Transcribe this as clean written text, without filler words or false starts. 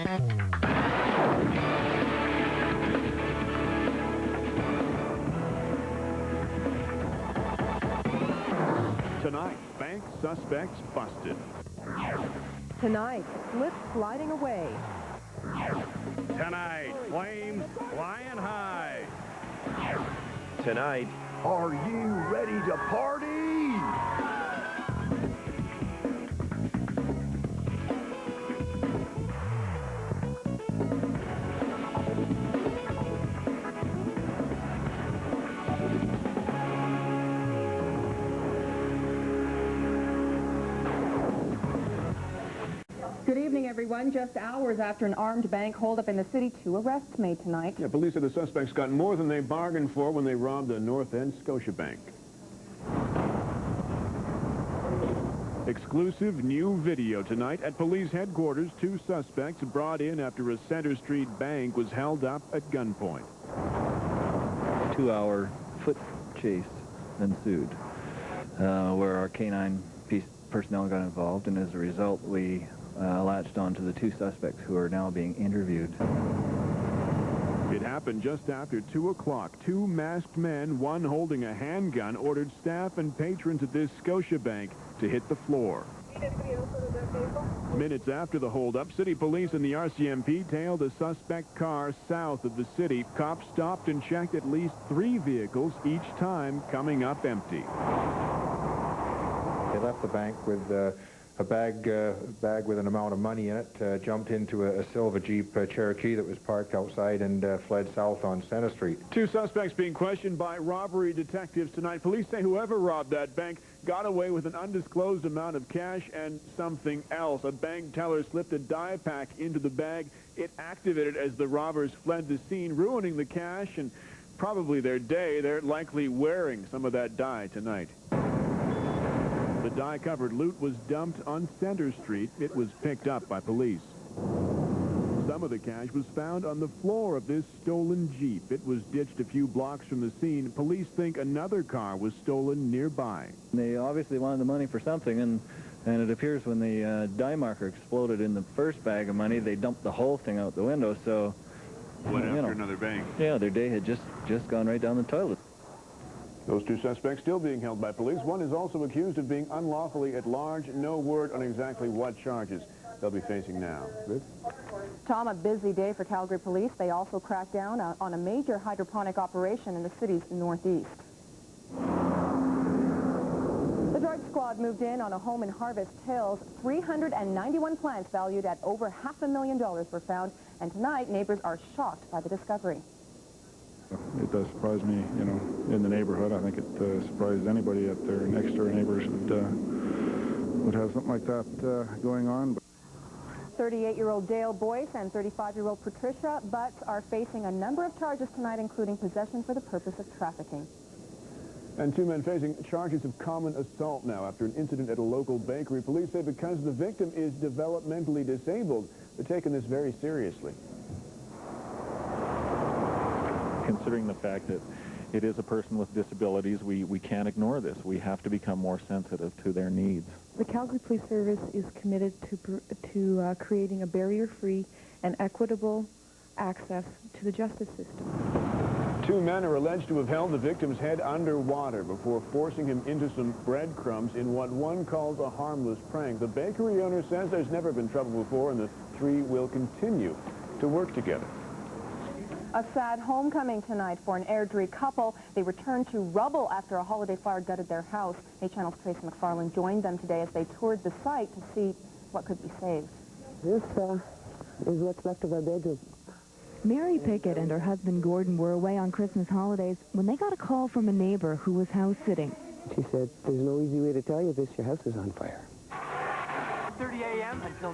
Tonight, bank suspects busted. Tonight, slip sliding away. Tonight, flames flying high. Tonight, are you ready to party? Good evening, everyone. Just hours after an armed bank holdup in the city, 2 arrests made tonight. Yeah, police said the suspects got more than they bargained for when they robbed the North End Scotiabank. Exclusive new video tonight at police headquarters. 2 suspects brought in after a Center Street bank was held up at gunpoint. A 2-hour foot chase ensued, where our canine personnel got involved, and as a result, we latched onto the 2 suspects who are now being interviewed. It happened just after 2 o'clock. 2 masked men, one holding a handgun, ordered staff and patrons at this Scotiabank to hit the floor. Minutes after the holdup, city police and the RCMP tailed a suspect car south of the city. Cops stopped and checked at least 3 vehicles, each time coming up empty. They left the bank with a bag with an amount of money in it, jumped into a silver Jeep Cherokee that was parked outside, and fled south on Center Street. 2 suspects being questioned by robbery detectives tonight. Police say whoever robbed that bank got away with an undisclosed amount of cash and something else. A bank teller slipped a dye pack into the bag. It activated as the robbers fled the scene, ruining the cash and probably their day. They're likely wearing some of that dye tonight. The dye-covered loot was dumped on Center Street. It was picked up by police. Some of the cash was found on the floor of this stolen Jeep. It was ditched a few blocks from the scene. Police think another car was stolen nearby. They obviously wanted the money for something, and it appears when the dye marker exploded in the first bag of money, they dumped the whole thing out the window, so... Went after another bank. Yeah, their day had just gone right down the toilet. Those 2 suspects still being held by police. One is also accused of being unlawfully at large. No word on exactly what charges they'll be facing now. Liz? Tom, a busy day for Calgary police. They also cracked down on a major hydroponic operation in the city's northeast. The drug squad moved in on a home in Harvest Hills. 391 plants valued at over $500,000 were found, and tonight neighbors are shocked by the discovery. It does surprise me, you know, in the neighborhood. I think it surprised anybody that their next-door neighbors would have something like that going on. 38-year-old Dale Boyce and 35-year-old Patricia Butts are facing a number of charges tonight, including possession for the purpose of trafficking. And 2 men facing charges of common assault now after an incident at a local bakery. Police say because the victim is developmentally disabled, they're taking this very seriously. Considering the fact that it is a person with disabilities, we can't ignore this. We have to become more sensitive to their needs. The Calgary Police Service is committed to creating a barrier-free and equitable access to the justice system. 2 men are alleged to have held the victim's head underwater before forcing him into some breadcrumbs in what one calls a harmless prank. The bakery owner says there's never been trouble before, and the 3 will continue to work together. A sad homecoming tonight for an Airdrie couple. They returned to rubble after a holiday fire gutted their house. A Channel's Tracy McFarland joined them today as they toured the site to see what could be saved. This is what's left of our bedroom. Mary Pickett and her husband Gordon were away on Christmas holidays when they got a call from a neighbor who was house sitting. She said, there's no easy way to tell you this, your house is on fire. 30 a.m. until